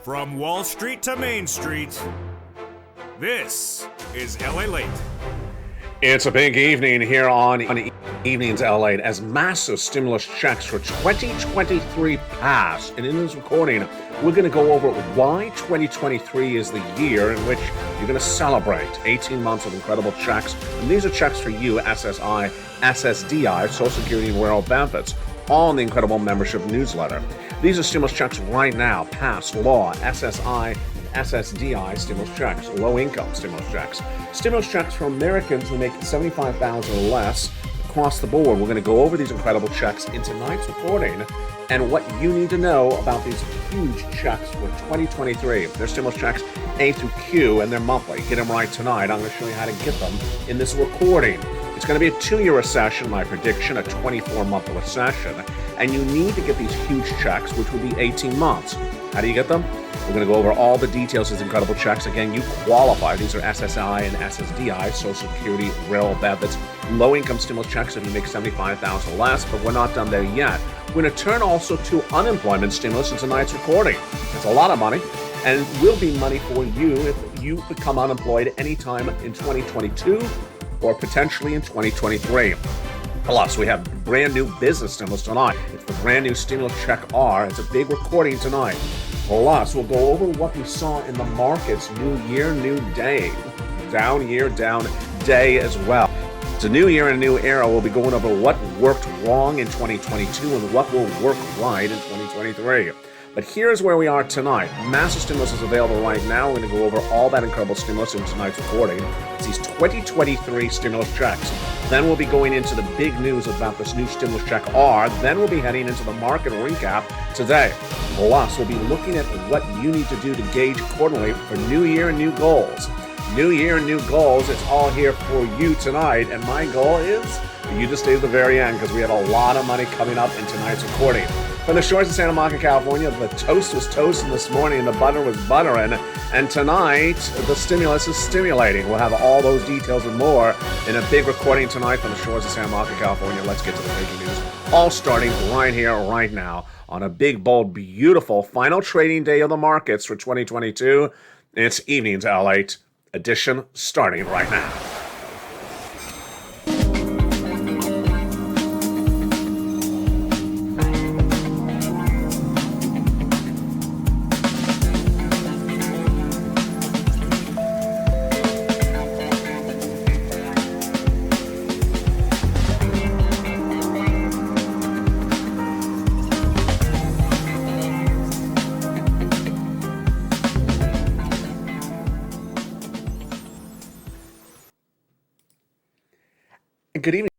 From Wall Street to Main Street, this is LALATE. It's a big evening here on Evenings LA as massive stimulus checks for 2023 pass. And in this recording, we're going to go over why 2023 is the year in which you're going to celebrate 18 months of incredible checks. And these are checks for you, SSI, SSDI, Social Security and Rural Benefits, on the incredible membership newsletter. These are stimulus checks right now, pass, law, SSI, SSDI stimulus checks, low-income stimulus checks for Americans who make $75,000 or less across the board. We're going to go over these incredible checks in tonight's recording and what you need to know about these huge checks for 2023. They're stimulus checks A through Q, and they're monthly. Get them right tonight. I'm going to show you how to get them in this recording. It's going to be a 2-year recession, my prediction, a 24-month recession, and you need to get these huge checks, which would be 18 months. How do you get them? We're going to go over all the details of these incredible checks. Again, you qualify. These are SSI and SSDI, Social Security, Rural Benefits, low-income stimulus checks if you make $75,000 or less, but we're not done there yet. We're going to turn also to unemployment stimulus in tonight's recording. It's a lot of money, and will be money for you if you become unemployed anytime in 2022 or potentially in 2023. Plus, we have brand new business stimulus tonight. It's the brand new stimulus check R. It's a big recording tonight. Plus, we'll go over what we saw in the markets. New year, new day. Down year, down day as well. It's a new year and a new era. We'll be going over what worked wrong in 2022 and what will work right in 2023. But here's where we are tonight. Massive stimulus is available right now. We're going to go over all that incredible stimulus in tonight's recording. It's these 2023 stimulus checks. Then we'll be going into the big news about this new stimulus check R. Then we'll be heading into the market recap today. Plus, we'll be looking at what you need to do to gauge accordingly for New Year and new goals. New Year and new goals. It's all here for you tonight. And my goal is for you to stay to the very end because we have a lot of money coming up in tonight's recording. From the shores of Santa Monica, California, the toast was toasting this morning and the butter was buttering. And tonight, the stimulus is stimulating. We'll have all those details and more in a big recording tonight from the shores of Santa Monica, California. Let's get to the breaking news. All starting right here, right now, on a big, bold, beautiful final trading day of the markets for 2022. It's Evenings LALATE edition starting right now. Good evening,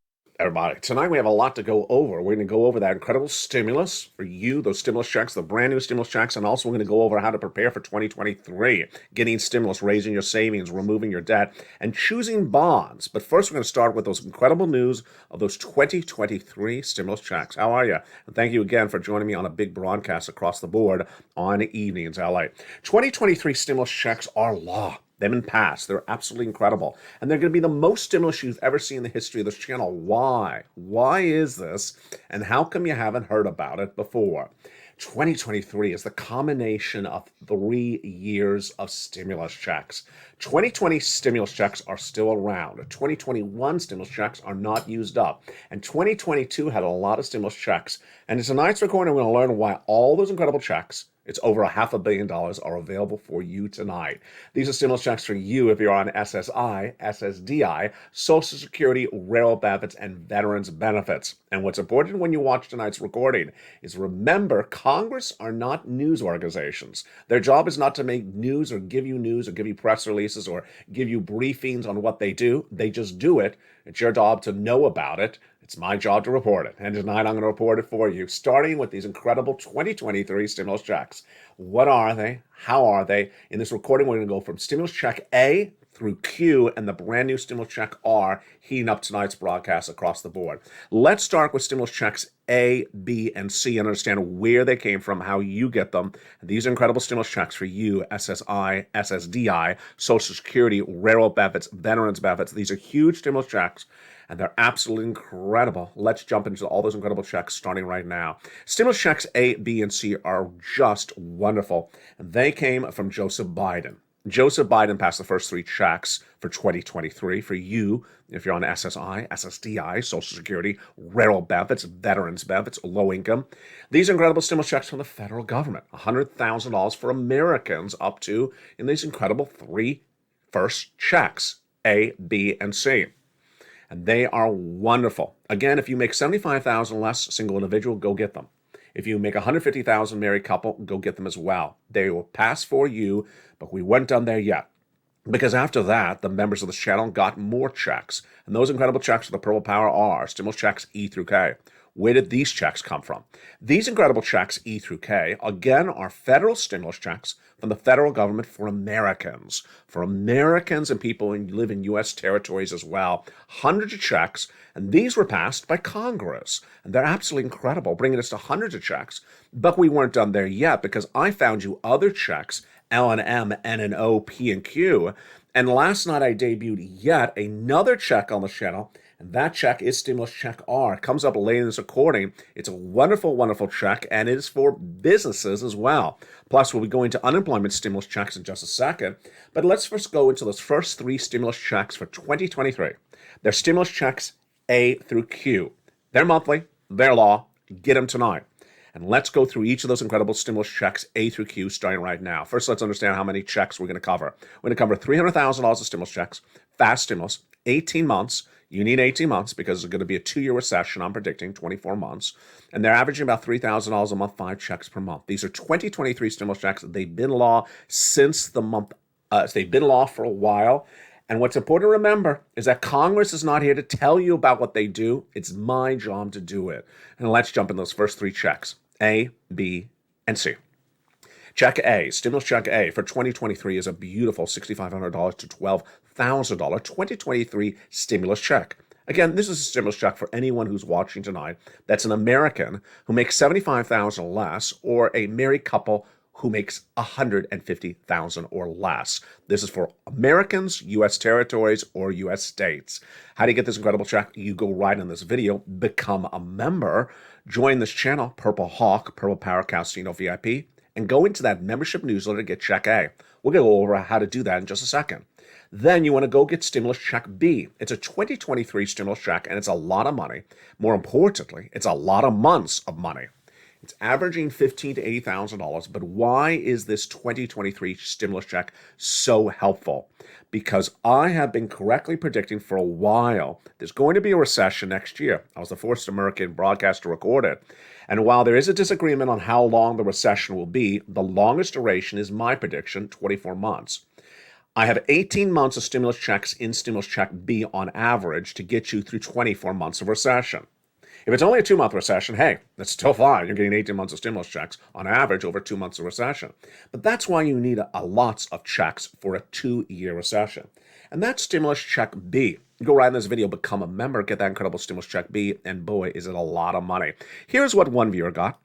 everybody. Tonight we have a lot to go over. We're going to go over that incredible stimulus for you, those stimulus checks, the brand new stimulus checks, and also we're going to go over how to prepare for 2023, getting stimulus, raising your savings, removing your debt, and choosing bonds. But first, we're going to start with those incredible news of those 2023 stimulus checks. How are you? And thank you again for joining me on a big broadcast across the board on Evenings LA. 2023 stimulus checks are law. They've been passed. They're absolutely incredible. And they're going to be the most stimulus you've ever seen in the history of this channel. Why? Why is this? And how come you haven't heard about it before? 2023 is the combination of 3 years of stimulus checks. 2020 stimulus checks are still around. 2021 stimulus checks are not used up. And 2022 had a lot of stimulus checks. And in tonight's recording, we're going to learn why all those incredible checks, it's over $500 million, are available for you tonight. These are stimulus checks for you if you're on SSI, SSDI, Social Security, Rural Benefits, and Veterans Benefits. And what's important when you watch tonight's recording is remember, Congress are not news organizations. Their job is not to make news or give you press releases or give you briefings on what they do. They just do it. It's your job to know about it. It's my job to report it. And tonight I'm going to report it for you, starting with these incredible 2023 stimulus checks. What are they? How are they? In this recording, we're going to go from stimulus check A through Q and the brand new stimulus check R, heating up tonight's broadcast across the board. Let's start with stimulus checks A, B, and C and understand where they came from, how you get them. These are incredible stimulus checks for you, SSI, SSDI, Social Security, Rural Benefits, Veterans Benefits. These are huge stimulus checks. and they're absolutely incredible. Let's jump into all those incredible checks starting right now. Stimulus checks A, B, and C are just wonderful. They came from Joseph Biden. Joseph Biden passed the first 3 checks for 2023 for you, if you're on SSI, SSDI, Social Security, rural benefits, veterans benefits, low income. These are incredible stimulus checks from the federal government, $100,000 for Americans up to in these incredible 3 first checks, A, B, and C. And they are wonderful. Again, if you make $75,000 less, single individual, go get them. If you make $150,000 married couple, go get them as well. They will pass for you, but we weren't done there yet. Because after that, the members of this channel got more checks. And those incredible checks for the Purple Power are stimulus checks E through K. Where did these checks come from? These incredible checks, E through K, again, are federal stimulus checks from the federal government for Americans and people who live in U.S. territories as well. Hundreds of checks, and these were passed by Congress. And they're absolutely incredible, bringing us to hundreds of checks. But we weren't done there yet, because I found you other checks, L and M, N and O, P and Q. And last night I debuted yet another check on the channel. And that check is stimulus check R. It comes up later in this recording. It's a wonderful, wonderful check, and it is for businesses as well. Plus, we'll be going to unemployment stimulus checks in just a second. But let's first go into those first 3 stimulus checks for 2023. They're stimulus checks A through Q. They're monthly, they're law. Get them tonight. And let's go through each of those incredible stimulus checks A through Q starting right now. First, let's understand how many checks we're going to cover. We're going to cover $300,000 of stimulus checks, fast stimulus, 18 months. You need 18 months because it's going to be a 2-year recession. I'm predicting 24 months. And they're averaging about $3,000 a month, 5 checks per month. These are 2023 stimulus checks. They've been law since the month. They've been law for a while. And what's important to remember is that Congress is not here to tell you about what they do. It's my job to do it. And let's jump in those first 3 checks, A, B, and C. Check A, stimulus check A for 2023 is a beautiful $6,500 to $12,000 2023 stimulus check. Again, this is a stimulus check for anyone who's watching tonight that's an American who makes $75,000 less, or a married couple who makes $150,000 or less. This is for Americans, U.S. territories, or U.S. states. How do you get this incredible check? You go right in this video, become a member, join this channel, Purple Hawk, Purple Power Casino VIP, and go into that membership newsletter to get check A. We'll go over how to do that in just a second. Then you want to go get stimulus check B. It's a 2023 stimulus check, and it's a lot of money. More importantly, it's a lot of months of money. It's averaging $15,000 to $80,000, but why is this 2023 stimulus check so helpful? Because I have been correctly predicting for a while there's going to be a recession next year. I was the first American broadcaster to record it. And while there is a disagreement on how long the recession will be, the longest duration is my prediction, 24 months. I have 18 months of stimulus checks in stimulus check B on average to get you through 24 months of recession. If it's only a 2-month recession, hey, that's still fine. You're getting 18 months of stimulus checks on average over 2 months of recession. But that's why you need lots of checks for a 2-year recession. And that's stimulus check B. Go right in this video, become a member, get that incredible stimulus check B, and boy, is it a lot of money. Here's what one viewer got.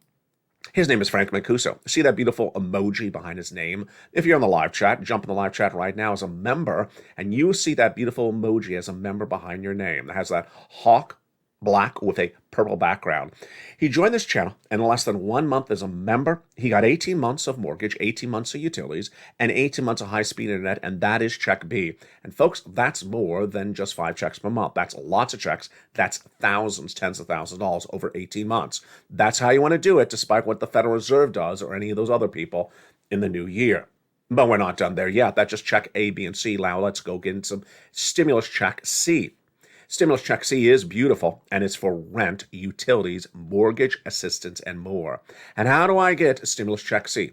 His name is Frank Mancuso. See that beautiful emoji behind his name? If you're in the live chat, jump in the live chat right now as a member, and you see that beautiful emoji as a member behind your name. That has that hawk black with a purple background. He joined this channel, and in less than 1 month as a member, he got 18 months of mortgage, 18 months of utilities, and 18 months of high-speed internet, and that is check B. And folks, that's more than just 5 checks per month. That's lots of checks. That's thousands, tens of thousands of dollars over 18 months. That's how you want to do it, despite what the Federal Reserve does or any of those other people in the new year. But we're not done there yet. That's just check A, B, and C. Now let's go get into some stimulus check C. Stimulus check C is beautiful, and it's for rent, utilities, mortgage assistance, and more. And how do I get stimulus check C?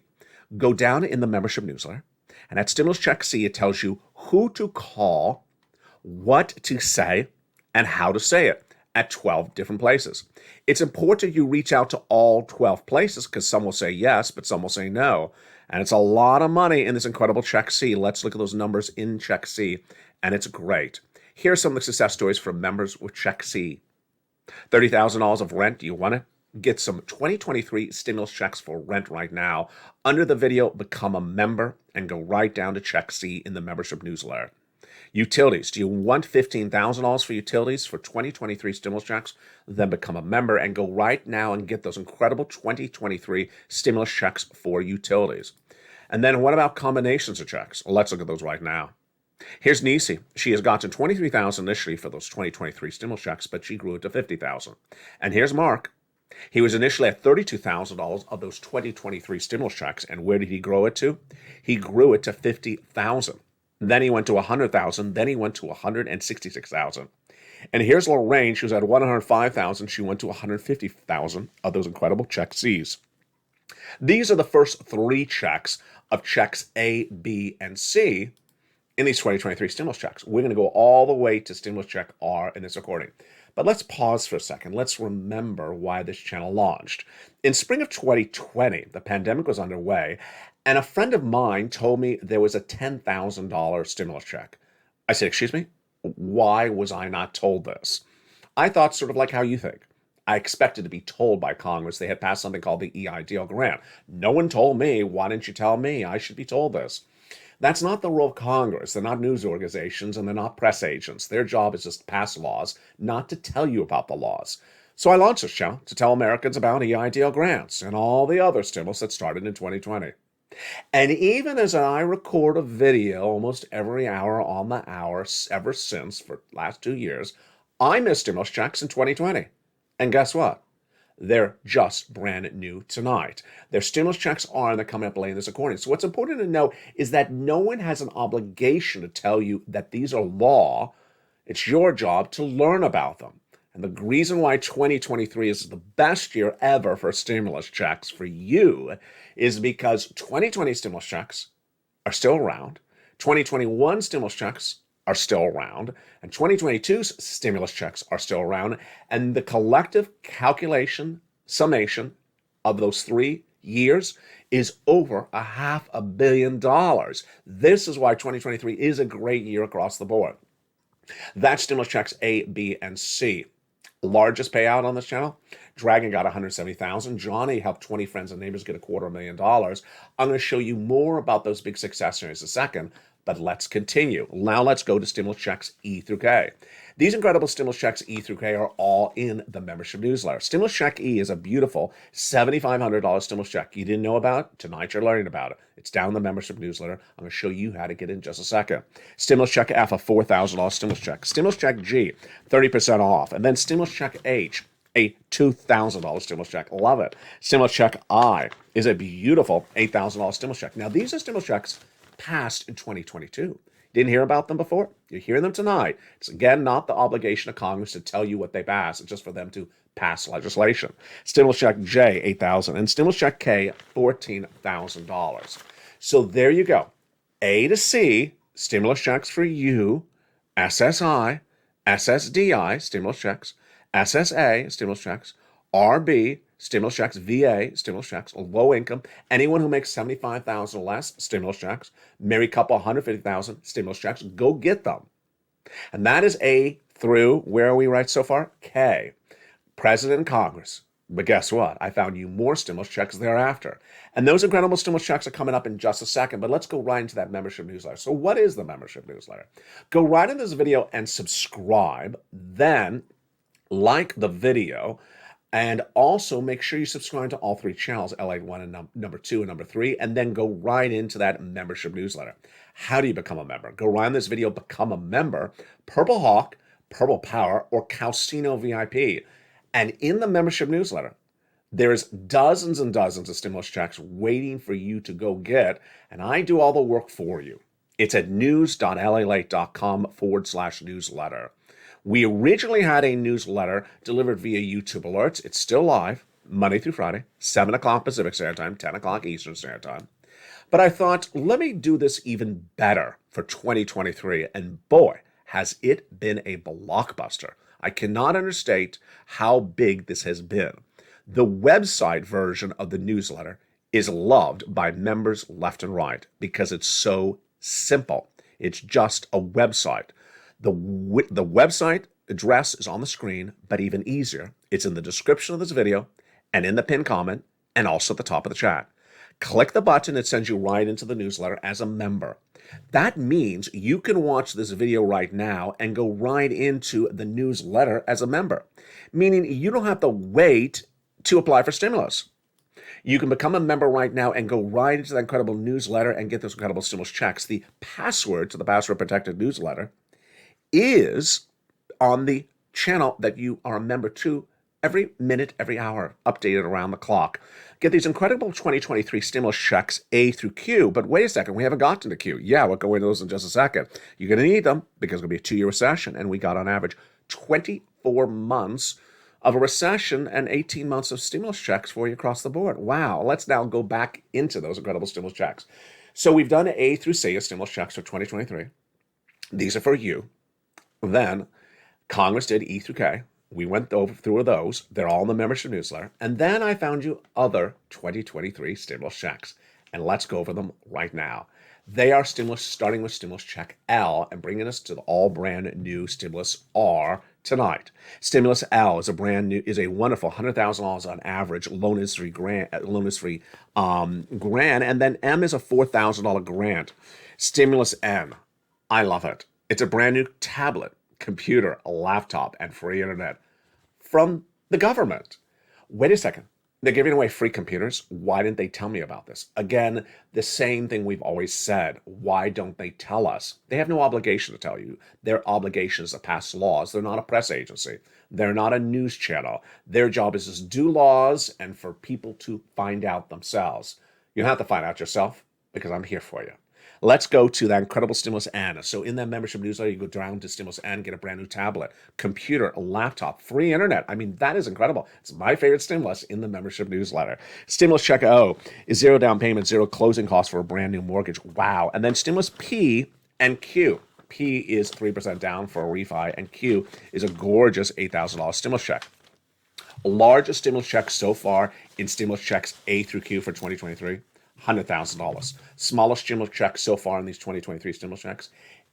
Go down in the membership newsletter, and at stimulus check C, it tells you who to call, what to say, and how to say it at 12 different places. It's important you reach out to all 12 places because some will say yes, but some will say no. And it's a lot of money in this incredible check C. Let's look at those numbers in check C, and it's great. Here are some of the success stories from members with check C. $30,000 of rent. Do you want it? Get some 2023 stimulus checks for rent right now. Under the video, become a member and go right down to check C in the membership newsletter. Utilities. Do you want $15,000 for utilities for 2023 stimulus checks? Then become a member and go right now and get those incredible 2023 stimulus checks for utilities. And then what about combinations of checks? Well, let's look at those right now. Here's Nisi. She has gotten $23,000 initially for those 2023 stimulus checks, but she grew it to $50,000. And here's Mark. He was initially at $32,000 of those 2023 stimulus checks, and where did he grow it to? He grew it to $50,000. Then he went to $100,000. Then he went to $166,000. And here's Lorraine. She was at $105,000. She went to $150,000 of those incredible check C's. These are the first three checks of checks A, B, and C in these 2023 stimulus checks. We're going to go all the way to stimulus check R in this recording. But let's pause for a second. Let's remember why this channel launched. In spring of 2020, the pandemic was underway, and a friend of mine told me there was a $10,000 stimulus check. I said, excuse me? Why was I not told this? I thought sort of like how you think. I expected to be told by Congress they had passed something called the EIDL grant. No one told me. Why didn't you tell me? I should be told this. That's not the role of Congress. They're not news organizations and they're not press agents. Their job is just to pass laws, not to tell you about the laws. So I launched this channel to tell Americans about EIDL grants and all the other stimulus that started in 2020. And even as I record a video almost every hour on the hour ever since for the last 2 years, I missed stimulus checks in 2020. And guess what? They're just brand new tonight. Their stimulus checks are, and they're coming up late in this recording. So what's important to know is that no one has an obligation to tell you that these are law. It's your job to learn about them. And the reason why 2023 is the best year ever for stimulus checks for you is because 2020 stimulus checks are still around. 2021 stimulus checks are still around, and 2022's stimulus checks are still around, and the collective summation of those 3 years is over $500 million. This is why 2023 is a great year across the board. That's stimulus checks A, B, and C. Largest payout on this channel, Dragon got $170,000. Johnny helped 20 friends and neighbors get $250,000. I'm going to show you more about those big success stories in a second, but let's continue. Now let's go to stimulus checks E through K. These incredible stimulus checks E through K are all in the membership newsletter. Stimulus check E is a beautiful $7,500 stimulus check. You didn't know about it? Tonight you're learning about it. It's down in the membership newsletter. I'm going to show you how to get in just a second. Stimulus check F, a $4,000 stimulus check. Stimulus check G, 30% off. And then stimulus check H, a $2,000 stimulus check. Love it. Stimulus check I is a beautiful $8,000 stimulus check. Now, these are stimulus checks passed in 2022. Didn't hear about them before? You're hearing them tonight. It's, again, not the obligation of Congress to tell you what they pass. It's just for them to pass legislation. Stimulus check J, $8,000, and stimulus check K, $14,000. So there you go. A to C, stimulus checks for you, SSI, SSDI, stimulus checks, SSA, stimulus checks, RB, stimulus checks, VA, stimulus checks, low income, anyone who makes $75,000 or less, stimulus checks, married couple, $150,000, stimulus checks, go get them. And that is A through, where are we right so far? K, President and Congress. But guess what? I found you more stimulus checks thereafter. And those incredible stimulus checks are coming up in just a second, but let's go right into that membership newsletter. So what is the membership newsletter? Go right in this video and subscribe, then like the video, and also make sure you subscribe to all three channels, LALATE 1 and number 2 and number 3, and then go right into that membership newsletter. How do you become a member? Go right in this video, become a member, Purple Hawk, Purple Power, or Calcino VIP. And in the membership newsletter, there's dozens and dozens of stimulus checks waiting for you to go get, and I do all the work for you. It's at news.lalate.com/newsletter. We originally had a newsletter delivered via YouTube alerts. It's still live, Monday through Friday, 7 o'clock Pacific Standard Time, 10 o'clock Eastern Standard Time. But I thought, let me do this even better for 2023. And boy, has it been a blockbuster. I cannot understate how big this has been. The website version of the newsletter is loved by members left and right because it's so simple. It's just a website. The website address is on the screen, but even easier, it's in the description of this video and in the pinned comment and also at the top of the chat. Click the button, it sends you right into the newsletter as a member. That means you can watch this video right now and go right into the newsletter as a member, meaning you don't have to wait to apply for stimulus. You can become a member right now and go right into that incredible newsletter and get those incredible stimulus checks. The password to the password protected newsletter is on the channel that you are a member to every minute, every hour, updated around the clock. Get these incredible 2023 stimulus checks A through Q. But wait a second, we haven't gotten to Q. Yeah, we'll go into those in just a second. You're going to need them because it's going to be a 2-year recession. And we got on average 24 months of a recession and 18 months of stimulus checks for you across the board. Wow. Let's now go back into those incredible stimulus checks. So we've done A through C as stimulus checks for 2023. These are for you. Then Congress did E through K. We went through those. They're all in the membership newsletter. And then I found you other 2023 stimulus checks. And let's go over them right now. They are stimulus, starting with stimulus check L and bringing us to the all brand new stimulus R tonight. Stimulus L is a wonderful $100,000 on average loan is free grant, and then M is a $4,000 grant. Stimulus N, I love it. It's a brand new tablet, computer, a laptop, and free internet from the government. Wait a second. They're giving away free computers. Why didn't they tell me about this? Again, the same thing we've always said. Why don't they tell us? They have no obligation to tell you. Their obligation is to pass laws. They're not a press agency. They're not a news channel. Their job is to do laws and for people to find out themselves. You don't have to find out yourself because I'm here for you. Let's go to that incredible Stimulus N. So in that membership newsletter, you go down to Stimulus N, get a brand new tablet, computer, a laptop, free internet. I mean, that is incredible. It's my favorite stimulus in the membership newsletter. Stimulus check O is zero down payment, zero closing costs for a brand new mortgage. Wow. And then Stimulus P and Q. P is 3% down for a refi, and Q is a gorgeous $8,000 stimulus check. Largest stimulus check so far in stimulus checks A through Q for 2023. $100,000. Smallest stimulus check so far in these 2023 stimulus checks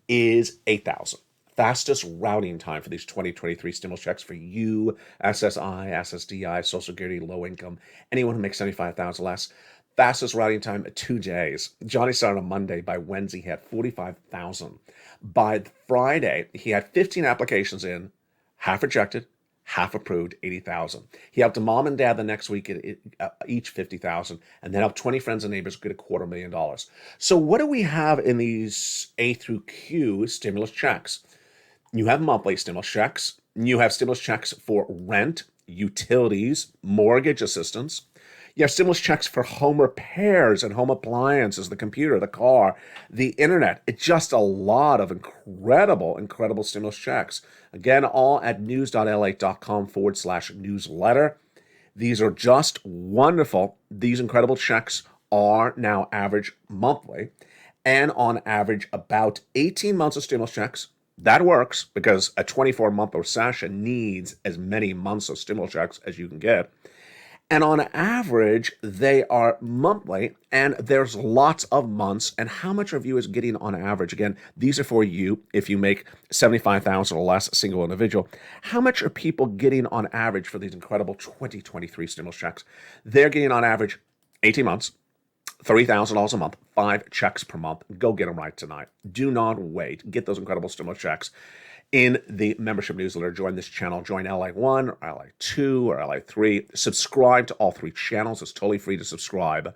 is $8,000. Fastest routing time for these 2023 stimulus checks for you, SSI, SSDI, Social Security, low income, anyone who makes $75,000 less. Fastest routing time, 2 days. Johnny started on Monday. By Wednesday, he had 45,000. By Friday, he had 15 applications in, half rejected, half approved, 80,000. He helped a mom and dad the next week at each 50,000, and then helped 20 friends and neighbors get $250,000. So what do we have in these A through Q stimulus checks? You have monthly stimulus checks. You have stimulus checks for rent, utilities, mortgage assistance. You have stimulus checks for home repairs and home appliances, the computer, the car, the internet. It's just a lot of incredible stimulus checks. Again, all at news.la.com/newsletter. These are just wonderful. These incredible checks are now average monthly and on average about 18 months of stimulus checks. That works because a 24-month recession needs as many months of stimulus checks as you can get. And on average, they are monthly, and there's lots of months. And how much of you is getting on average? Again, these are for you if you make $75,000 or less, single individual. How much are people getting on average for these incredible 2023 stimulus checks? They're getting on average 18 months, $30,000 a month, 5 checks per month. Go get them right tonight. Do not wait. Get those incredible stimulus checks in the membership newsletter. Join this channel. Join LA1 or LA2 or LA3. Subscribe to all 3 channels. It's totally free to subscribe.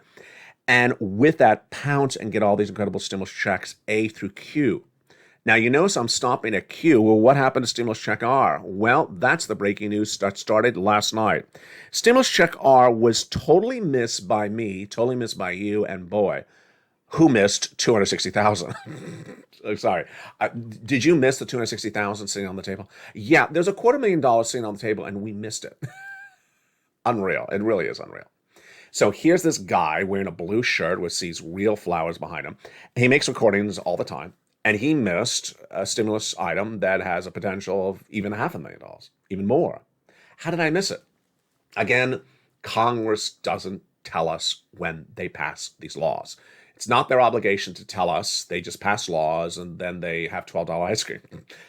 And with that, pounce and get all these incredible stimulus checks A through Q. Now, you notice I'm stopping at Q. Well, what happened to stimulus check R? Well, that's the breaking news that started last night. Stimulus check R was totally missed by me, totally missed by you, and boy, who missed 260,000? Sorry. Did you miss the 260,000 sitting on the table? Yeah, there's $250,000 sitting on the table, and we missed it. Unreal. It really is unreal. So here's this guy wearing a blue shirt with these real flowers behind him. He makes recordings all the time, and he missed a stimulus item that has a potential of even $500,000, even more. How did I miss it? Again, Congress doesn't tell us when they pass these laws. It's not their obligation to tell us. They just pass laws and then they have $12 ice cream.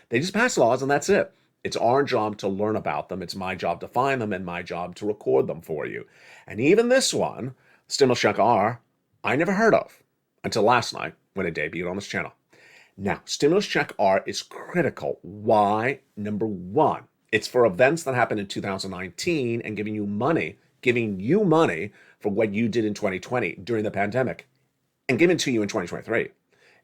They just pass laws and that's it. It's our job to learn about them. It's my job to find them and my job to record them for you. And even this one, stimulus check R, I never heard of until last night when it debuted on this channel. Now, Stimulus Check R is critical. Why? Number one, it's for events that happened in 2019 and giving you money for what you did in 2020 during the pandemic and given to you in 2023.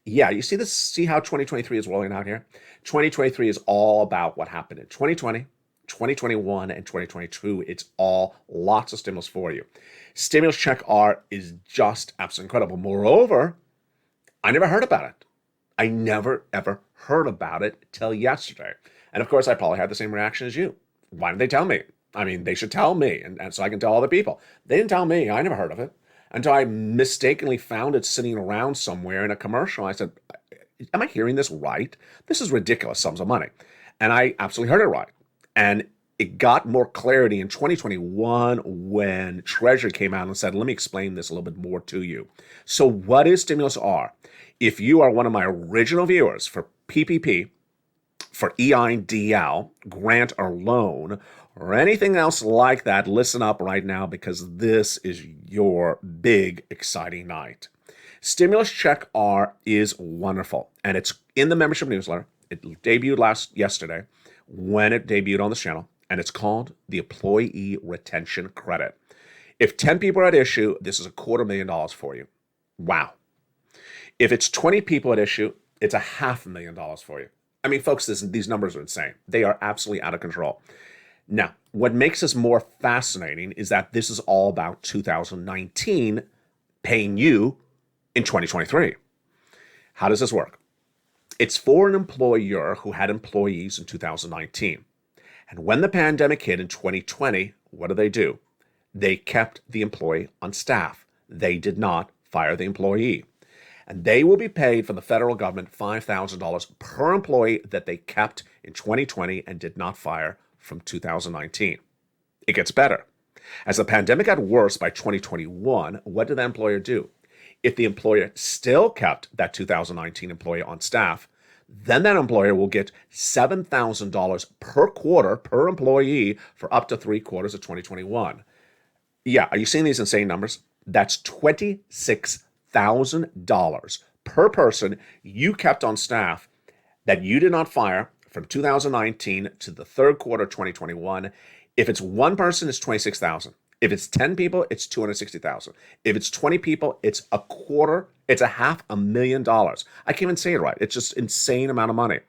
Yeah, you see this? See how 2023 is rolling out here? 2023 is all about what happened in 2020, 2021, and 2022. It's all lots of stimulus for you. Stimulus Check R is just absolutely incredible. Moreover, I never heard about it. I never, ever heard about it till yesterday. And of course, I probably had the same reaction as you. Why didn't they tell me? I mean, they should tell me, and so I can tell other people. They didn't tell me. I never heard of it until I mistakenly found it sitting around somewhere in a commercial. I said, am I hearing this right? This is ridiculous sums of money. And I absolutely heard it right. And it got more clarity in 2021 when Treasury came out and said, let me explain this a little bit more to you. So what is Stimulus R? If you are one of my original viewers for PPP, for EIDL, grant or loan, or anything else like that, listen up right now because this is your big, exciting night. Stimulus Check R is wonderful, and it's in the membership newsletter. It debuted yesterday when it debuted on this channel, and it's called the Employee Retention Credit. If 10 people are at issue, this is $250,000 for you. Wow. If it's 20 people at issue, it's $500,000 for you. I mean, folks, these numbers are insane. They are absolutely out of control. Now, what makes this more fascinating is that this is all about 2019 paying you in 2023. How does this work? It's for an employer who had employees in 2019. And when the pandemic hit in 2020, what do? They kept the employee on staff. They did not fire the employee. And they will be paid from the federal government $5,000 per employee that they kept in 2020 and did not fire from 2019. It gets better. As the pandemic got worse by 2021, what did the employer do? If the employer still kept that 2019 employee on staff, then that employer will get $7,000 per quarter per employee for up to 3 quarters of 2021. Yeah, are you seeing these insane numbers? That's $26,000 per person you kept on staff that you did not fire from 2019 to the 3rd quarter of 2021. If it's one person, it's $26,000. If it's 10 people, it's $260,000. If it's 20 people, it's $500,000. I can't even say it right. It's just insane amount of money.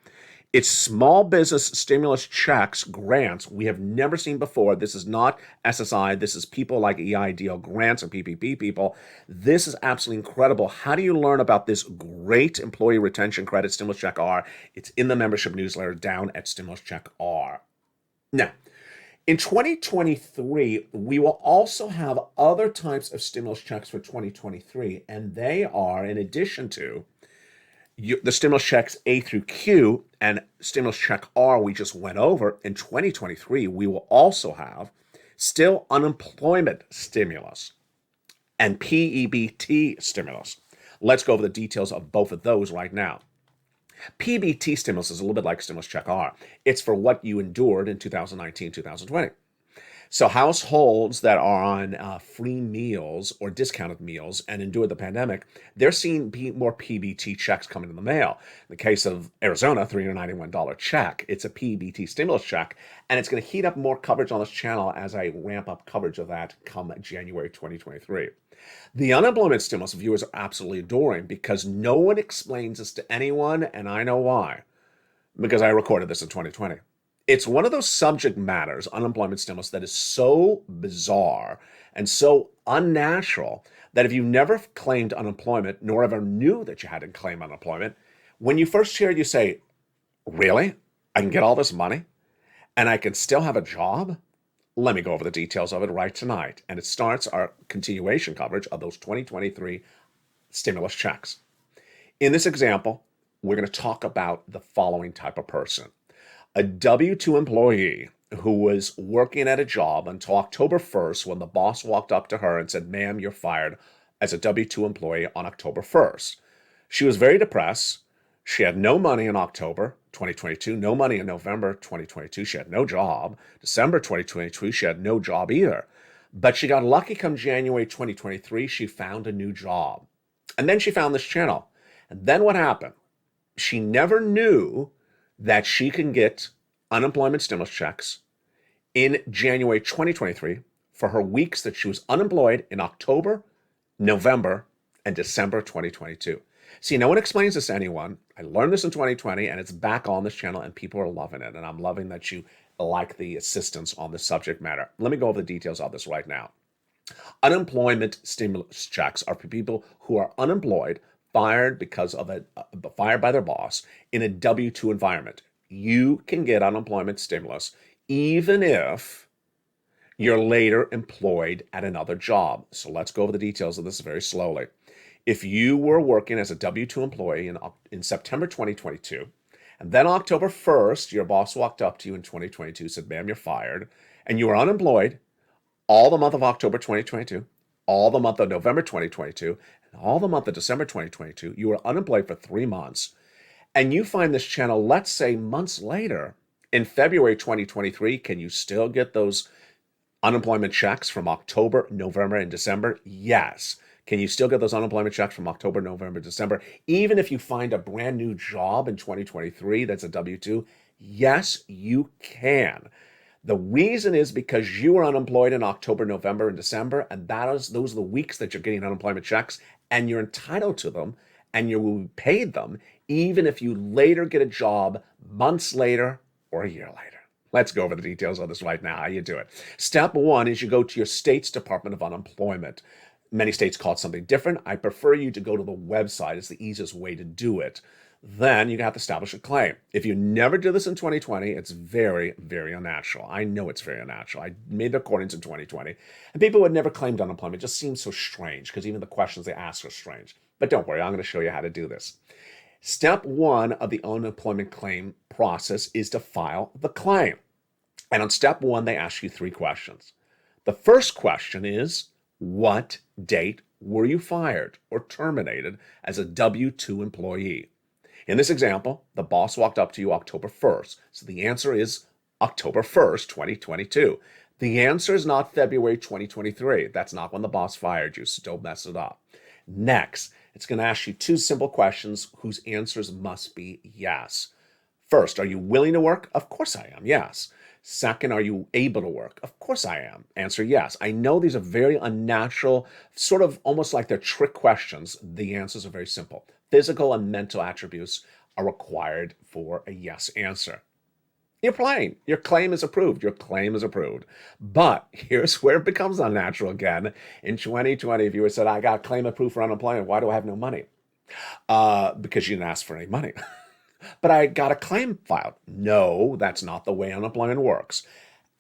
It's small business stimulus checks, grants we have never seen before. This is not SSI. This is people like EIDL grants and PPP people. This is absolutely incredible. How do you learn about this great employee retention credit, Stimulus Check R? It's in the membership newsletter down at Stimulus Check R. Now, in 2023, we will also have other types of stimulus checks for 2023, and they are, in addition to the stimulus checks A through Q and Stimulus Check R we just went over, in 2023, we will also have still unemployment stimulus and PEBT stimulus. Let's go over the details of both of those right now. PBT stimulus is a little bit like Stimulus Check R. It's for what you endured in 2019, 2020. So households that are on free meals or discounted meals and endured the pandemic, they're seeing more PBT checks coming in the mail. In the case of Arizona, $391 check. It's a PBT stimulus check, and it's going to heat up more coverage on this channel as I ramp up coverage of that come January 2023. The unemployment stimulus viewers are absolutely adoring because no one explains this to anyone, and I know why. Because I recorded this in 2020. It's one of those subject matters, unemployment stimulus, that is so bizarre and so unnatural that if you never claimed unemployment, nor ever knew that you had to claim unemployment, when you first hear it, you say, really? I can get all this money and I can still have a job? Let me go over the details of it right tonight. And it starts our continuation coverage of those 2023 stimulus checks. In this example, we're going to talk about the following type of person. A W-2 employee who was working at a job until October 1st when the boss walked up to her and said, ma'am, you're fired as a W-2 employee on October 1st. She was very depressed. She had no money in October 2022, no money in November 2022. She had no job. December 2022, she had no job either. But she got lucky come January 2023. She found a new job. And then she found this channel. And then what happened? She never knew that she can get unemployment stimulus checks in January 2023 for her weeks that she was unemployed in October, November, and December 2022. See, no one explains this to anyone. I learned this in 2020, and it's back on this channel, and people are loving it. And I'm loving that you like the assistance on the subject matter. Let me go over the details of this right now. Unemployment stimulus checks are for people who are unemployed, fired because of fired by their boss in a W-2 environment. You can get unemployment stimulus even if you're later employed at another job. So let's go over the details of this very slowly. If you were working as a W-2 employee in September 2022, and then October 1st, your boss walked up to you in 2022, said, ma'am, you're fired, and you were unemployed all the month of October 2022, all the month of November 2022, and all the month of December 2022, you were unemployed for 3 months, and you find this channel, let's say months later, in February 2023, can you still get those unemployment checks from October, November, and December? Yes. Can you still get those unemployment checks from October, November, December, even if you find a brand new job in 2023 that's a W-2? Yes, you can. The reason is because you were unemployed in October, November, and December, and those are the weeks that you're getting unemployment checks, and you're entitled to them, and you will be paid them, even if you later get a job months later or a year later. Let's go over the details of this right now, how you do it. Step one is you go to your state's Department of Unemployment. Many states call it something different. I prefer you to go to the website. It's the easiest way to do it. Then you have to establish a claim. If you never did this in 2020, it's very, very unnatural. I know it's very unnatural. I made the recordings in 2020, and people who had never claimed unemployment just seems so strange because even the questions they ask are strange. But don't worry, I'm going to show you how to do this. Step one of the unemployment claim process is to file the claim. And on step one, they ask you 3 questions. The first question is, what date were you fired or terminated as a W-2 employee? In this example, the boss walked up to you October 1st. So the answer is October 1st, 2022. The answer is not February 2023. That's not when the boss fired you, so don't mess it up. Next, it's going to ask you 2 simple questions whose answers must be yes. First, are you willing to work? Of course I am, yes. Second, are you able to work? Of course I am. Answer yes. I know these are very unnatural, sort of almost like they're trick questions. The answers are very simple. Physical and mental attributes are required for a yes answer. You're playing. Your claim is approved. Your claim is approved. But here's where it becomes unnatural again. In 2020, if you had said, I got claim approved for unemployment, why do I have no money? Because you didn't ask for any money. But I got a claim filed. No, that's not the way unemployment works.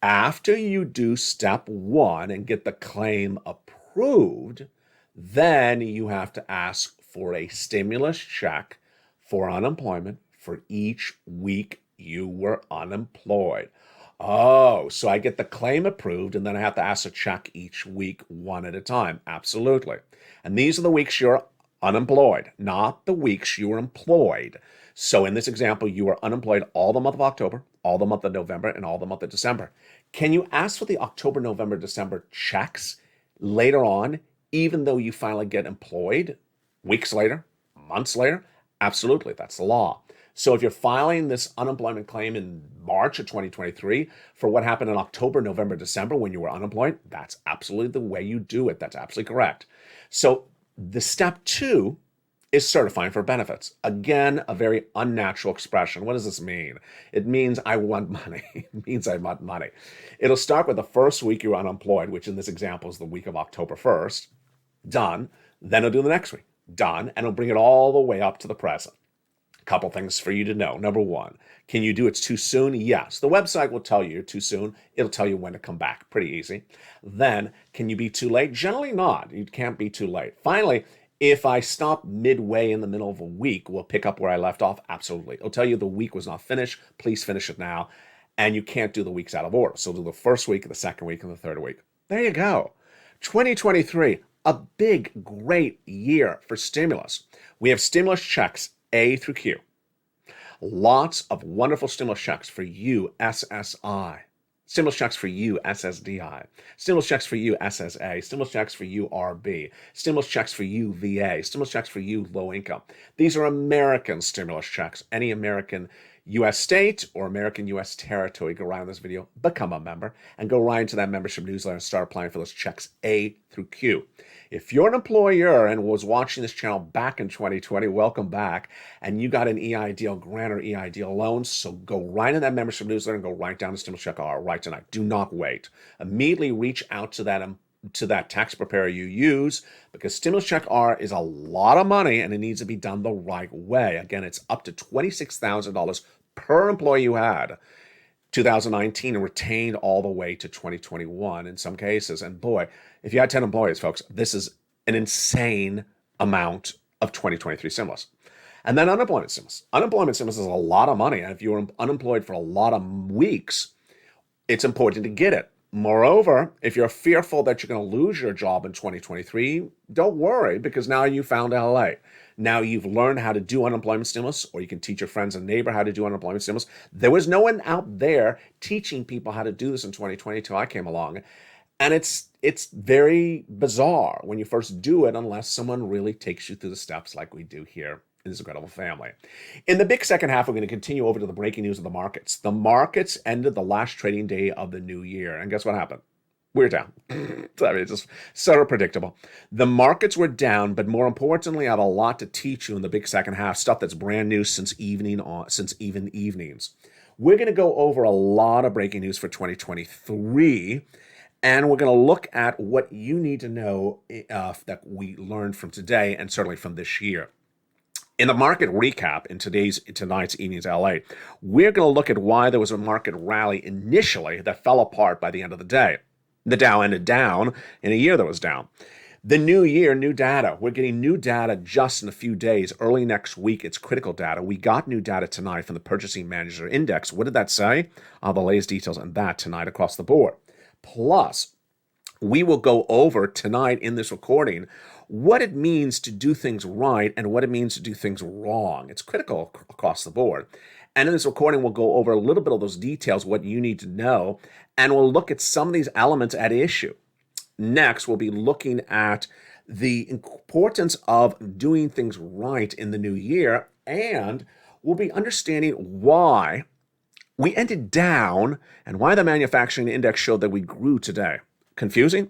After you do step 1 and get the claim approved, then you have to ask for a stimulus check for unemployment for each week you were unemployed. Oh, so I get the claim approved and then I have to ask a check each week, one at a time. Absolutely. And these are the weeks you're unemployed, not the weeks you were employed. So in this example, you were unemployed all the month of October, all the month of November, and all the month of December. Can you ask for the October, November, December checks later on, even though you finally get employed weeks later, months later? Absolutely, that's the law. So if you're filing this unemployment claim in March of 2023 for what happened in October, November, December when you were unemployed, that's absolutely the way you do it. That's absolutely correct. So the step 2 is certifying for benefits. Again, a very unnatural expression. What does this mean? It means I want money. It means I want money. It'll start with the first week you're unemployed, which in this example is the week of October 1st. Done. Then it'll do the next week. Done. And it'll bring it all the way up to the present. A couple things for you to know. Number 1, can you do it's too soon? Yes. The website will tell you you're too soon. It'll tell you when to come back. Pretty easy. Then, can you be too late? Generally not. You can't be too late. Finally, if I stop midway in the middle of a week, we'll pick up where I left off. Absolutely. It'll tell you the week was not finished. Please finish it now. And you can't do the weeks out of order. So do the first week, the second week, and the third week. There you go. 2023, a big, great year for stimulus. We have stimulus checks A through Q. Lots of wonderful stimulus checks for you, SSI. Stimulus checks for you, SSDI. Stimulus checks for you, SSA. Stimulus checks for you, RB. Stimulus checks for you, VA. Stimulus checks for you, low income. These are American stimulus checks. Any American U.S. state or American U.S. territory, go right on this video, become a member, and go right into that membership newsletter and start applying for those checks A through Q. If you're an employer and was watching this channel back in 2020, welcome back, and you got an EIDL grant or EIDL loan, so go right in that membership newsletter and go right down to Stimulus Check R right tonight. Do not wait. Immediately reach out to that tax preparer you use, because Stimulus Check R is a lot of money and it needs to be done the right way. Again, it's up to $26,000 per employee you had 2019 and retained all the way to 2021 in some cases. And boy, if you had 10 employees, folks, this is an insane amount of 2023 stimulus. And then unemployment stimulus. Unemployment stimulus is a lot of money. And if you're unemployed for a lot of weeks, it's important to get it. Moreover, if you're fearful that you're going to lose your job in 2023, don't worry, because now you found LALATE. Now you've learned how to do unemployment stimulus, or you can teach your friends and neighbor how to do unemployment stimulus. There was no one out there teaching people how to do this in 2020 till I came along. And it's very bizarre when you first do it, unless someone really takes you through the steps like we do here in this incredible family. In the big second half, we're going to continue over to the breaking news of the markets. The markets ended the last trading day of the new year. And guess what happened? We're down. I mean, it's just sort of predictable. The markets were down, but more importantly, I have a lot to teach you in the big second half, stuff that's brand new since even evenings. We're going to go over a lot of breaking news for 2023, and we're going to look at what you need to know that we learned from today and certainly from this year. In the market recap in tonight's evening's LA, we're going to look at why there was a market rally initially that fell apart by the end of the day. The Dow ended down in a year that was down. The new year, new data. We're getting new data just in a few days. Early next week, it's critical data. We got new data tonight from the Purchasing Manager Index. What did that say? The latest details on that tonight across the board. Plus, we will go over tonight in this recording what it means to do things right and what it means to do things wrong. It's critical across the board. And in this recording, we'll go over a little bit of those details, what you need to know, and we'll look at some of these elements at issue. Next, we'll be looking at the importance of doing things right in the new year, and we'll be understanding why we ended down and why the manufacturing index showed that we grew today. Confusing?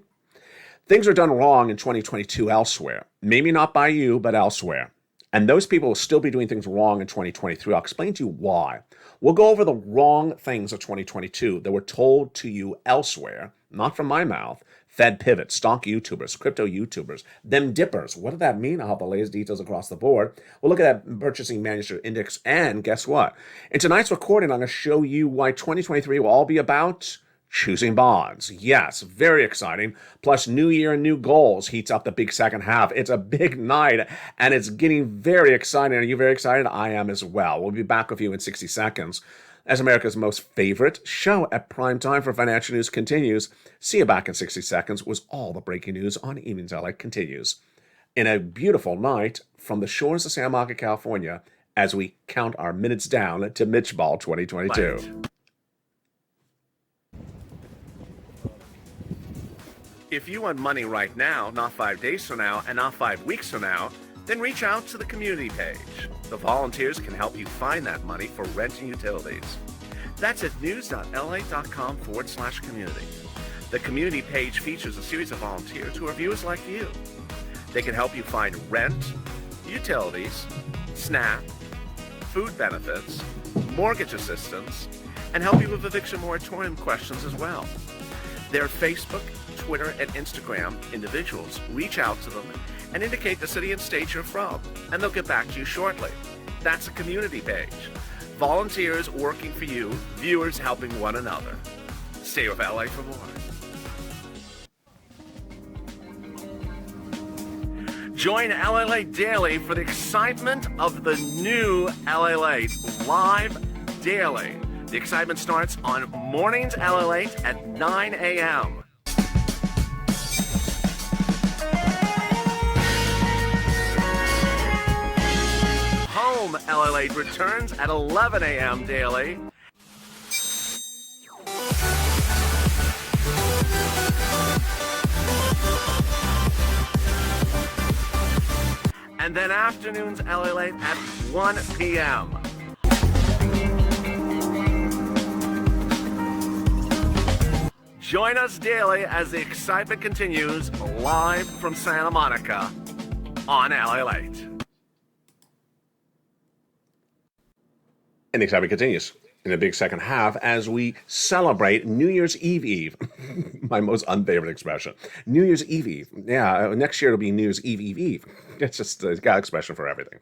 Things are done wrong in 2022 elsewhere. Maybe not by you, but elsewhere. And those people will still be doing things wrong in 2023. I'll explain to you why. We'll go over the wrong things of 2022 that were told to you elsewhere, not from my mouth. Fed pivot, stock YouTubers, crypto YouTubers, them dippers. What did that mean? I'll have the latest details across the board. We'll look at that Purchasing Manager Index, and guess what? In tonight's recording, I'm going to show you why 2023 will all be about choosing bonds. Yes, very exciting. Plus, new year and new goals heats up the big second half. It's a big night, and it's getting very exciting. Are you very excited? I am as well. We'll be back with you in 60 seconds as America's most favorite show at prime time for financial news continues. See you back in 60 seconds was all the breaking news on Evenings LA continues. In a beautiful night from the shores of San Marcos, California, as we count our minutes down to Mitch Ball 2022. Right. If you want money right now, not 5 days from now, and not 5 weeks from now, then reach out to the community page. The volunteers can help you find that money for rent and utilities. That's at news.la.com/community. The community page features a series of volunteers who are viewers like you. They can help you find rent, utilities, SNAP, food benefits, mortgage assistance, and help you with eviction moratorium questions as well. Their Facebook, Twitter, and Instagram individuals reach out to them and indicate the city and state you're from, and they'll get back to you shortly. That's a community page. Volunteers working for you, viewers helping one another. Stay with LA for more. Join LALATE Daily for the excitement of the new LALATE live daily. The excitement starts on Mornings LALATE at 9 a.m. Home LALATE returns at 11 a.m. daily. and then afternoons LALATE at 1 p.m. Join us daily as the excitement continues live from Santa Monica on LALATE. And the excitement continues in the big second half as we celebrate New Year's Eve. My most unfavorite expression. New Year's Eve. Yeah, next year it'll be New Year's Eve. It's just a God expression for everything.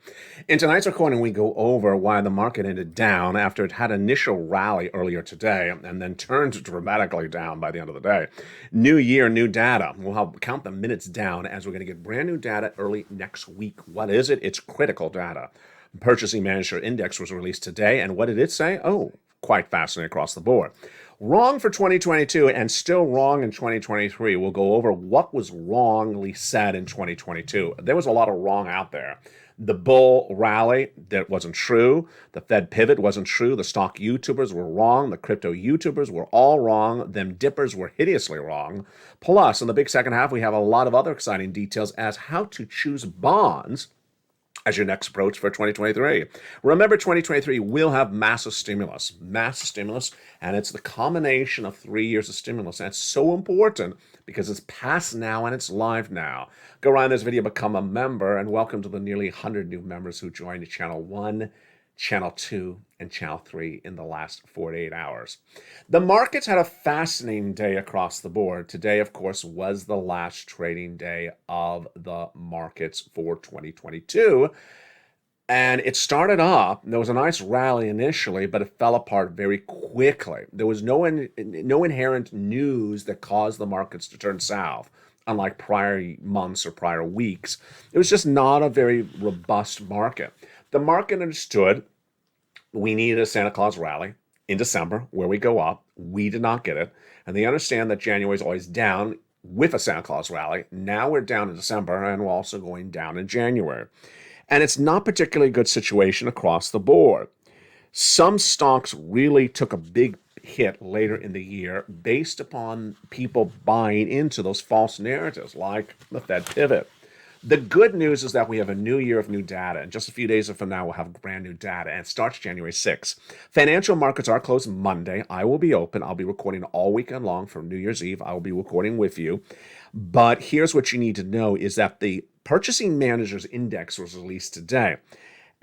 In tonight's recording, we go over why the market ended down after it had an initial rally earlier today and then turned dramatically down by the end of the day. New year, new data. We'll count the minutes down as we're going to get brand new data early next week. What is it? It's critical data. Purchasing Manager Index was released today, and what did it say? Oh, quite fascinating across the board. Wrong for 2022 and still wrong in 2023. We'll go over what was wrongly said in 2022. There was a lot of wrong out there. The bull rally, that wasn't true. The Fed pivot wasn't true. The stock YouTubers were wrong. The crypto YouTubers were all wrong. Them dippers were hideously wrong. Plus, in the big second half, we have a lot of other exciting details as how to choose bonds as your next approach for 2023. Remember, 2023 will have massive stimulus, and it's the combination of 3 years of stimulus. And it's so important because it's past now and it's live now. Go around this video, become a member, and welcome to the nearly 100 new members who joined Channel 1, Channel 2, and Channel 3 in the last 48 hours. The markets had a fascinating day across the board. Today, of course, was the last trading day of the markets for 2022. And it started off, there was a nice rally initially, but it fell apart very quickly. There was no inherent news that caused the markets to turn south, unlike prior months or prior weeks. It was just not a very robust market. The market understood we needed a Santa Claus rally in December where we go up. We did not get it. And they understand that January is always down with a Santa Claus rally. Now we're down in December and we're also going down in January. And it's not particularly a good situation across the board. Some stocks really took a big hit later in the year based upon people buying into those false narratives like the Fed pivot. The good news is that we have a new year of new data, and just a few days from now, we'll have brand new data, and it starts January 6th. Financial markets are closed Monday. I will be open. I'll be recording all weekend long from New Year's Eve. I will be recording with you. But here's what you need to know is that the Purchasing Managers Index was released today,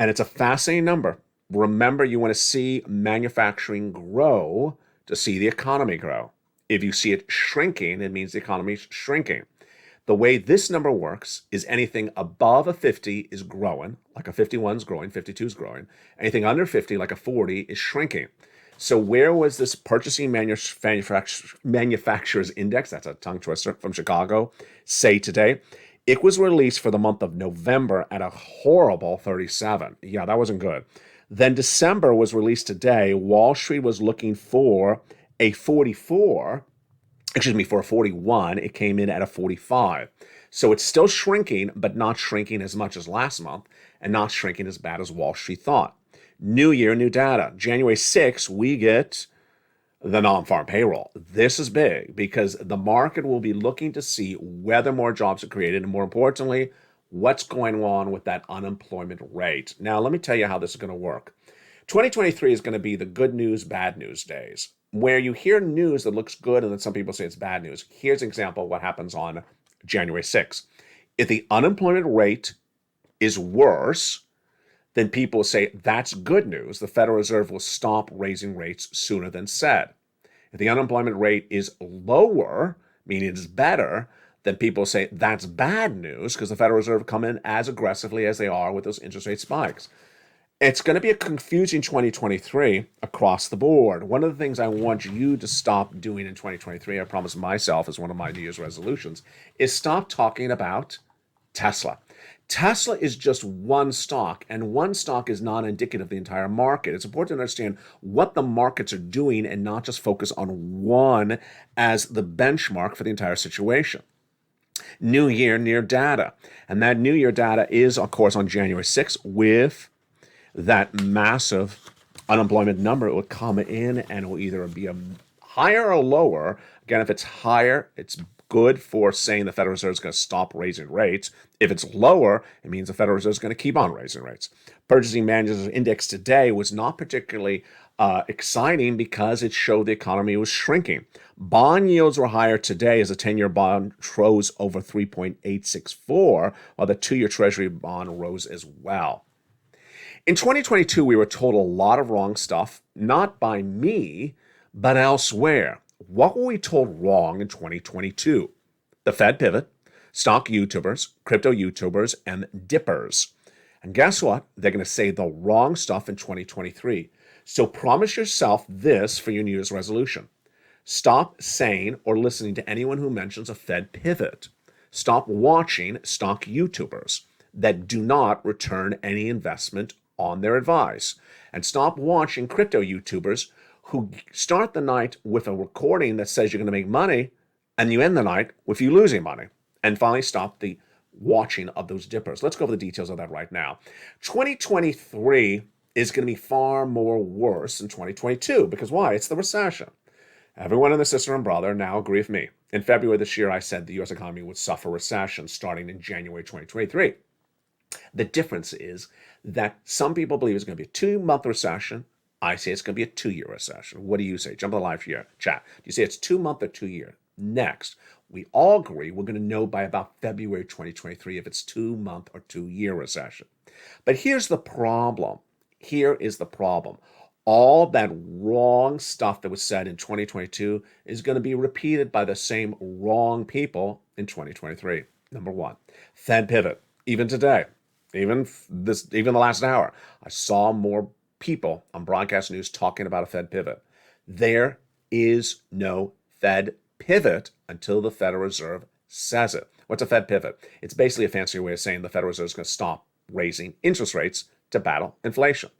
and it's a fascinating number. Remember, you want to see manufacturing grow to see the economy grow. If you see it shrinking, it means the economy is shrinking. The way this number works is anything above a 50 is growing, like a 51 is growing, 52 is growing. Anything under 50, like a 40, is shrinking. So where was this Purchasing Manufacturers Index, that's a tongue twister, from Chicago, say today? It was released for the month of November at a horrible 37. Yeah, that wasn't good. Then December was released today. Wall Street was looking for a 44. For a 41, it came in at a 45. So it's still shrinking, but not shrinking as much as last month and not shrinking as bad as Wall Street thought. New year, new data. January 6th, we get the non-farm payroll. This is big because the market will be looking to see whether more jobs are created and, more importantly, what's going on with that unemployment rate. Now, let me tell you how this is going to work. 2023 is going to be the good news, bad news days, where you hear news that looks good and then some people say it's bad news. Here's an example of what happens on January 6th. If the unemployment rate is worse, then people say that's good news. The Federal Reserve will stop raising rates sooner than said. If the unemployment rate is lower, meaning it's better, then people say that's bad news because the Federal Reserve come in as aggressively as they are with those interest rate spikes. It's going to be a confusing 2023 across the board. One of the things I want you to stop doing in 2023, I promise myself as one of my New Year's resolutions, is stop talking about Tesla. Tesla is just one stock, and one stock is not indicative of the entire market. It's important to understand what the markets are doing and not just focus on one as the benchmark for the entire situation. New year, new data. And that new year data is, of course, on January 6th with that massive unemployment number. It would come in and it will either be a higher or lower. Again, if it's higher, it's good for saying the Federal Reserve is going to stop raising rates. If it's lower, it means the Federal Reserve is going to keep on raising rates. Purchasing Managers Index today was not particularly exciting because it showed the economy was shrinking. Bond yields were higher today as the 10-year bond rose over 3.864, while the 2-year Treasury bond rose as well. In 2022, we were told a lot of wrong stuff, not by me, but elsewhere. What were we told wrong in 2022? The Fed pivot, stock YouTubers, crypto YouTubers, and dippers. And guess what? They're going to say the wrong stuff in 2023. So promise yourself this for your New Year's resolution. Stop saying or listening to anyone who mentions a Fed pivot. Stop watching stock YouTubers that do not return any investment on their advice. And stop watching crypto YouTubers who start the night with a recording that says you're going to make money, and you end the night with you losing money. And finally, stop the watching of those dippers. Let's go over the details of that right now. 2023 is going to be far more worse than 2022. Because why? It's the recession. Everyone and their sister and brother now agree with me. In February this year, I said the U.S. economy would suffer recession starting in January 2023. The difference is that some people believe it's going to be a 2-month recession. I say it's going to be a 2-year recession. What do you say? Jump on the live here, chat. Do you say it's 2-month or 2-year? Next, we all agree we're going to know by about February 2023 if it's 2-month or 2-year recession. But here's the problem. Here is the problem. All that wrong stuff that was said in 2022 is going to be repeated by the same wrong people in 2023. Number one, Fed pivot. Even today, even the last hour, I saw more people on broadcast news talking about a Fed pivot. There is no Fed pivot until the Federal Reserve says it. What's a Fed pivot? It's basically a fancier way of saying the Federal Reserve is going to stop raising interest rates to battle inflation.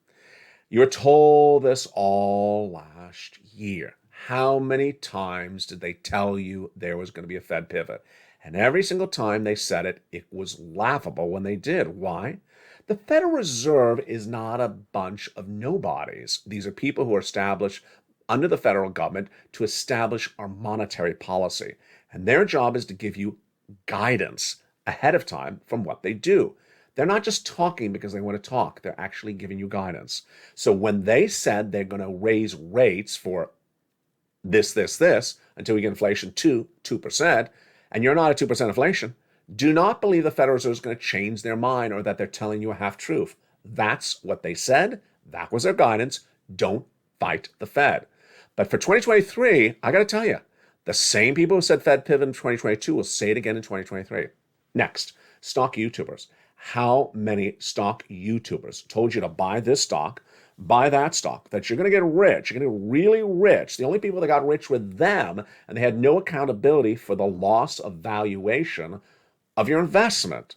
You were told this all last year. How many times did they tell you there was going to be a Fed pivot? And every single time they said it, it was laughable when they did. Why? The Federal Reserve is not a bunch of nobodies. These are people who are established under the federal government to establish our monetary policy. And their job is to give you guidance ahead of time from what they do. They're not just talking because they want to talk. They're actually giving you guidance. So when they said they're going to raise rates for this, until we get inflation to 2%, and you're not at 2% inflation, do not believe the Federal Reserve is going to change their mind or that they're telling you a half-truth. That's what they said. That was their guidance. Don't fight the Fed. But for 2023, I got to tell you, the same people who said Fed pivot in 2022 will say it again in 2023. Next, stock YouTubers. How many stock YouTubers told you to buy this stock, buy that stock, that you're going to get rich, you're going to get really rich? The only people that got rich were them, and they had no accountability for the loss of valuation of your investment.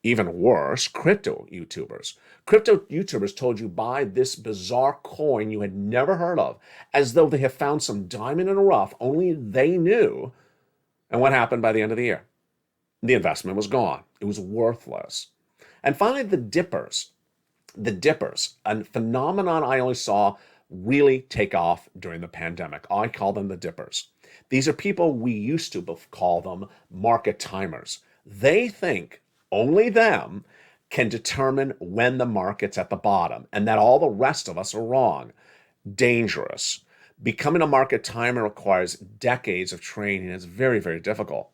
Even worse, crypto YouTubers. Crypto YouTubers told you buy this bizarre coin you had never heard of, as though they have found some diamond in the rough, only they knew. And what happened by the end of the year? The investment was gone. It was worthless. And finally, the dippers. The dippers, a phenomenon I only saw really take off during the pandemic. I call them the dippers. These are people we used to call them market timers. They think only them can determine when the market's at the bottom and that all the rest of us are wrong. Dangerous. Becoming a market timer requires decades of training. It's very, very difficult.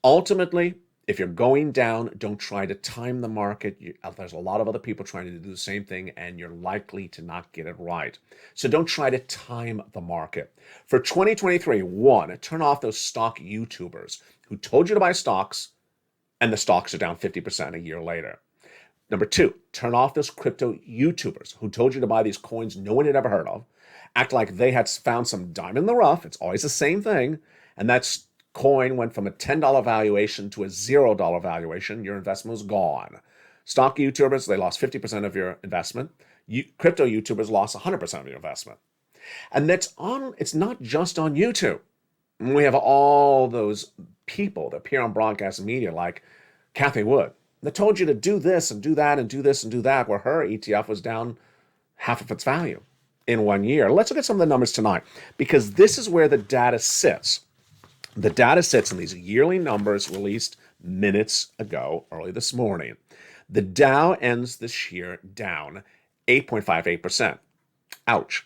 Ultimately, if you're going down, don't try to time the market. There's a lot of other people trying to do the same thing, and you're likely to not get it right. So don't try to time the market. For 2023, one, turn off those stock YouTubers who told you to buy stocks, and the stocks are down 50% a year later. Number two, turn off those crypto YouTubers who told you to buy these coins no one had ever heard of, act like they had found some diamond in the rough. It's always the same thing, and that's coin went from a $10 valuation to a $0 valuation. Your investment was gone. Stock YouTubers, they lost 50% of your investment. Crypto YouTubers lost 100% of your investment. And it's not just on YouTube. We have all those people that appear on broadcast media like Kathy Wood that told you to do this and do that and do this and do that, where her ETF was down half of its value in 1 year. Let's look at some of the numbers tonight, because this is where the data sits. The data sits in these yearly numbers released minutes ago, early this morning. The Dow ends this year down 8.58%. Ouch.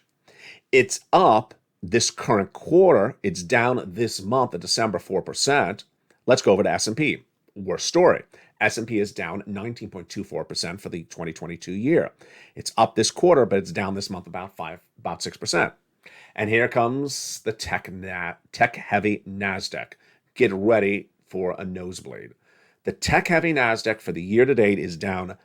It's up this current quarter. It's down this month of December 4%. Let's go over to S&P. Worst story. S&P is down 19.24% for the 2022 year. It's up this quarter, but it's down this month about 6%. And here comes the tech-heavy NASDAQ. Get ready for a nosebleed. The tech-heavy NASDAQ for the year to date is down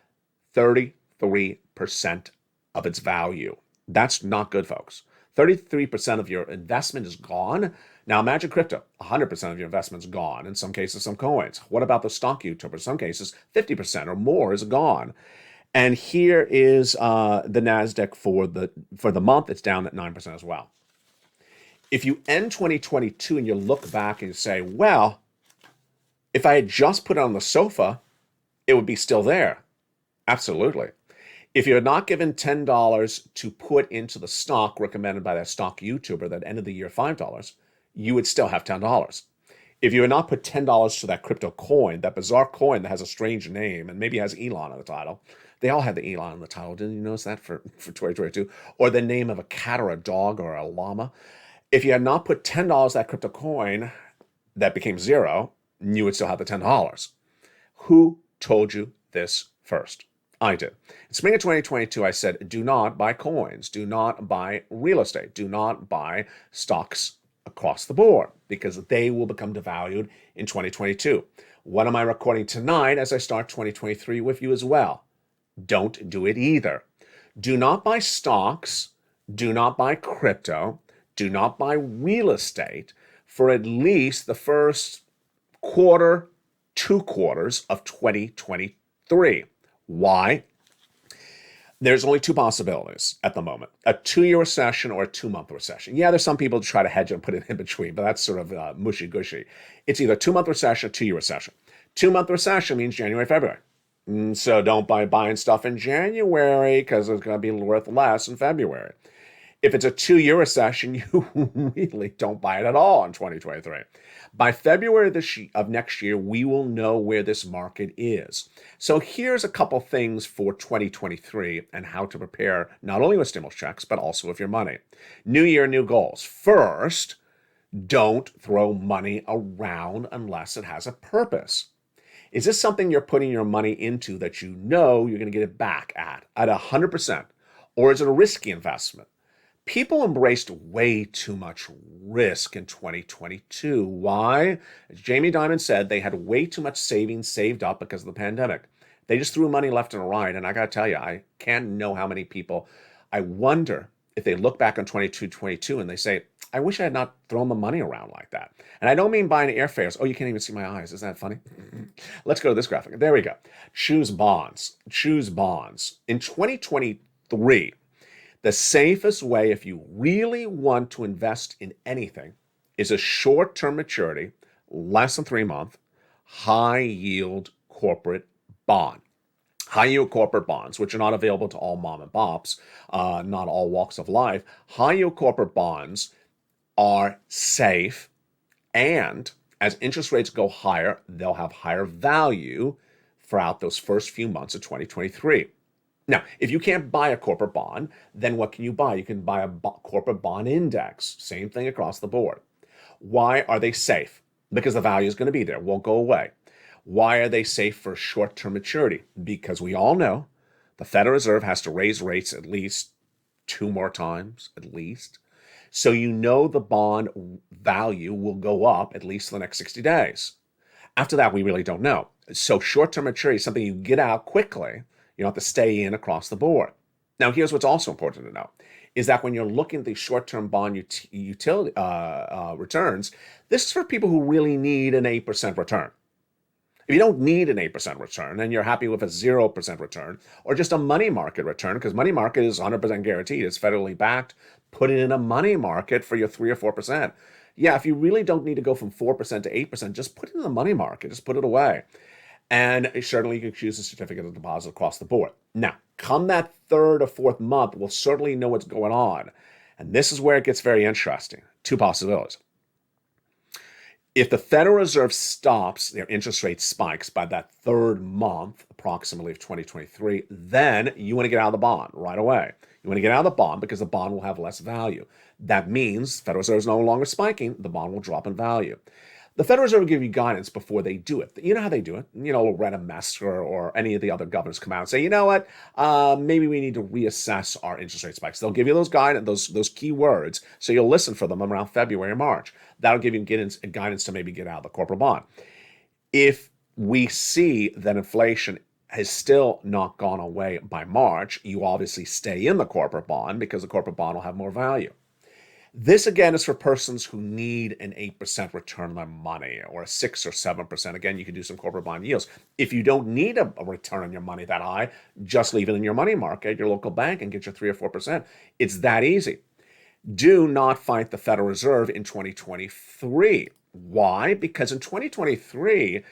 33% of its value. That's not good, folks. 33% of your investment is gone. Now imagine crypto, 100% of your investment's gone. In some cases, some coins. What about the stock YouTuber? In some cases, 50% or more is gone. And here is the NASDAQ for the month. It's down at 9% as well. If you end 2022 and you look back and you say, well, if I had just put it on the sofa, it would be still there. Absolutely. If you had not given $10 to put into the stock recommended by that stock YouTuber that ended the year $5, you would still have $10. If you had not put $10 to that crypto coin, that bizarre coin that has a strange name and maybe has Elon on the title, they all had the Elon on the title. Didn't you notice that for 2022? Or the name of a cat or a dog or a llama. If you had not put $10 to that crypto coin that became zero, you would still have the $10. Who told you this first? I did. In spring of 2022, I said, do not buy coins. Do not buy real estate. Do not buy stocks across the board because they will become devalued in 2022. What am I recording tonight as I start 2023 with you as well? Don't do it either. Do not buy stocks. Do not buy crypto. Do not buy real estate for at least the first quarter, 2 quarters of 2023. Why? There's only 2 possibilities at the moment. A 2-year recession or a 2-month recession. Yeah, there's some people who try to hedge and put it in between, but that's sort of mushy-gushy. It's either 2-month recession or 2-year recession. 2-month recession means January, February. So don't buy buying stuff in January because it's going to be worth less in February. If it's a 2-year recession, you really don't buy it at all in 2023. By February of next year, we will know where this market is. So here's a couple things for 2023 and how to prepare not only with stimulus checks, but also with your money. New year, new goals. First, don't throw money around unless it has a purpose. Is this something you're putting your money into that you know you're going to get it back at 100%? Or is it a risky investment? People embraced way too much risk in 2022. Why? As Jamie Dimon said, they had way too much savings saved up because of the pandemic. They just threw money left and right. And I got to tell you, I can't know how many people. I wonder if they look back on 2022 and they say, I wish I had not thrown the money around like that. And I don't mean buying airfares. Oh, you can't even see my eyes. Isn't that funny? Let's go to this graphic. There we go. Choose bonds. Choose bonds. In 2023, the safest way, if you really want to invest in anything, is a short-term maturity, less than 3 months, high-yield corporate bond. High-yield corporate bonds, which are not available to all mom and pops, not all walks of life. High-yield corporate bonds are safe, and as interest rates go higher, they'll have higher value throughout those first few months of 2023. Now, if you can't buy a corporate bond, then what can you buy? You can buy a corporate bond index. Same thing across the board. Why are they safe? Because the value is going to be there, won't go away. Why are they safe for short-term maturity? Because we all know the Federal Reserve has to raise rates at least 2 more times, at least. So you know the bond value will go up at least for the next 60 days. After that, we really don't know. So short-term maturity is something you get out quickly. You don't have to stay in across the board. Now, here's what's also important to know, is that when you're looking at the short-term bond utility returns, this is for people who really need an 8% return. If you don't need an 8% return and you're happy with a 0% return or just a money market return, because money market is 100% guaranteed, it's federally backed, put it in a money market for your 3 or 4%. Yeah, if you really don't need to go from 4% to 8%, just put it in the money market, just put it away. And certainly you can choose a certificate of deposit across the board. Now, come that 3rd or 4th month, we'll certainly know what's going on. And this is where it gets very interesting. 2 possibilities. If the Federal Reserve stops their interest rate spikes by that third month, approximately of 2023, then you want to get out of the bond right away. You want to get out of the bond because the bond will have less value. That means Federal Reserve is no longer spiking, the bond will drop in value. The Federal Reserve will give you guidance before they do it. You know how they do it. Loretta Mester or any of the other governors come out and say, you know what, maybe we need to reassess our interest rate spikes. They'll give you those key words, so you'll listen for them around February or March. That'll give you guidance to maybe get out of the corporate bond. If we see that inflation has still not gone away by March, you obviously stay in the corporate bond because the corporate bond will have more value. This, again, is for persons who need an 8% return on their money or a 6 or 7%. Again, you can do some corporate bond yields. If you don't need a return on your money that high, just leave it in your money market, your local bank, and get your 3 or 4%. It's that easy. Do not fight the Federal Reserve in 2023. Why? Because in 2023,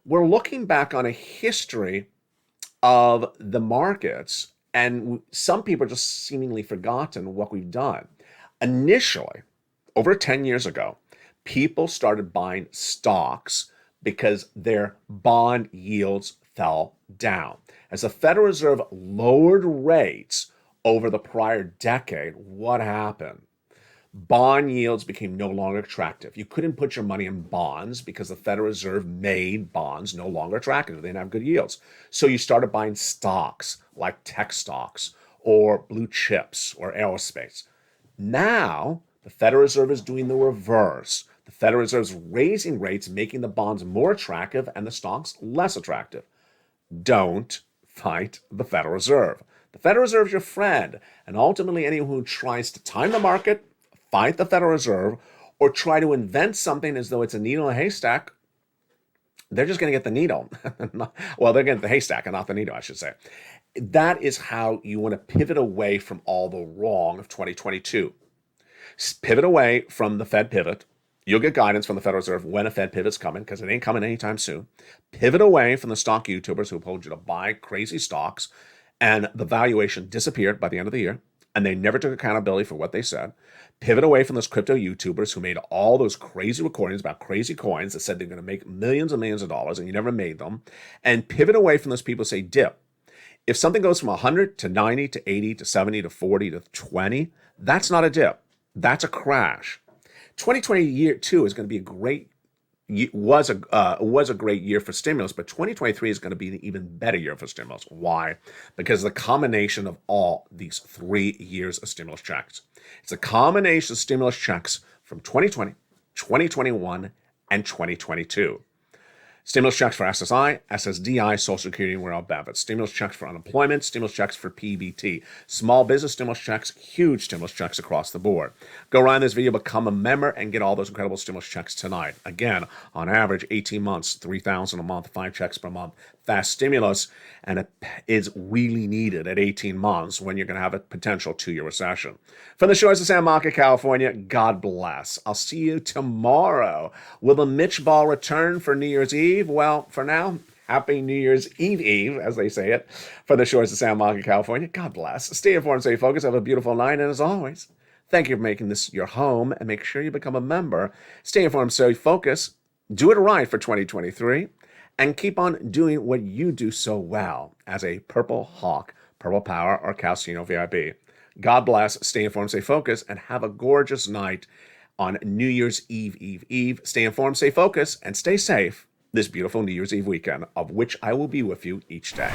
we're looking back on a history of the markets, and some people are just seemingly forgotten what we've done. Initially, over 10 years ago, people started buying stocks because their bond yields fell down. As the Federal Reserve lowered rates over the prior decade, what happened? Bond yields became no longer attractive. You couldn't put your money in bonds because the Federal Reserve made bonds no longer attractive. They didn't have good yields. So you started buying stocks like tech stocks or blue chips or aerospace. Now, the Federal Reserve is doing the reverse. The Federal Reserve is raising rates, making the bonds more attractive and the stocks less attractive. Don't fight the Federal Reserve. The Federal Reserve is your friend, and ultimately anyone who tries to time the market, fight the Federal Reserve, or try to invent something as though it's a needle in a haystack, they're just going to get the needle. Well, they're going to get the haystack and not the needle, I should say. That is how you want to pivot away from all the wrong of 2022. Pivot away from the Fed pivot. You'll get guidance from the Federal Reserve when a Fed pivot's coming, because it ain't coming anytime soon. Pivot away from the stock YouTubers who told you to buy crazy stocks, and the valuation disappeared by the end of the year, and they never took accountability for what they said. Pivot away from those crypto YouTubers who made all those crazy recordings about crazy coins that said they're going to make millions and millions of dollars, and you never made them. And pivot away from those people who say dip. If something goes from 100 to 90 to 80 to 70 to 40 to 20, that's not a dip. That's a crash. 2022 is going to be was a great year for stimulus, but 2023 is going to be an even better year for stimulus. Why? Because the combination of all these 3 years of stimulus checks. It's a combination of stimulus checks from 2020, 2021, and 2022. Stimulus checks for SSI, SSDI, Social Security, and Rural Benefits. Stimulus checks for unemployment, stimulus checks for PBT. Small business stimulus checks, huge stimulus checks across the board. Go around this video, become a member, and get all those incredible stimulus checks tonight. Again, on average, 18 months, $3,000 a month, 5 checks per month. Fast stimulus, and it is really needed at 18 months when you're going to have a potential 2-year recession. From the shores of San Marco, California, God bless. I'll see you tomorrow. Will the Mitch Ball return for New Year's Eve? Well, for now, happy New Year's Eve, as they say it, from the shores of San Marco, California. God bless. Stay informed, stay focused. Have a beautiful night, and as always, thank you for making this your home, and make sure you become a member. Stay informed, stay focused. Do it right for 2023. And keep on doing what you do so well as a Purple Hawk, Purple Power, or Calcino VIP. God bless, stay informed, stay focused, and have a gorgeous night on New Year's Eve. Stay informed, stay focused, and stay safe this beautiful New Year's Eve weekend, of which I will be with you each day.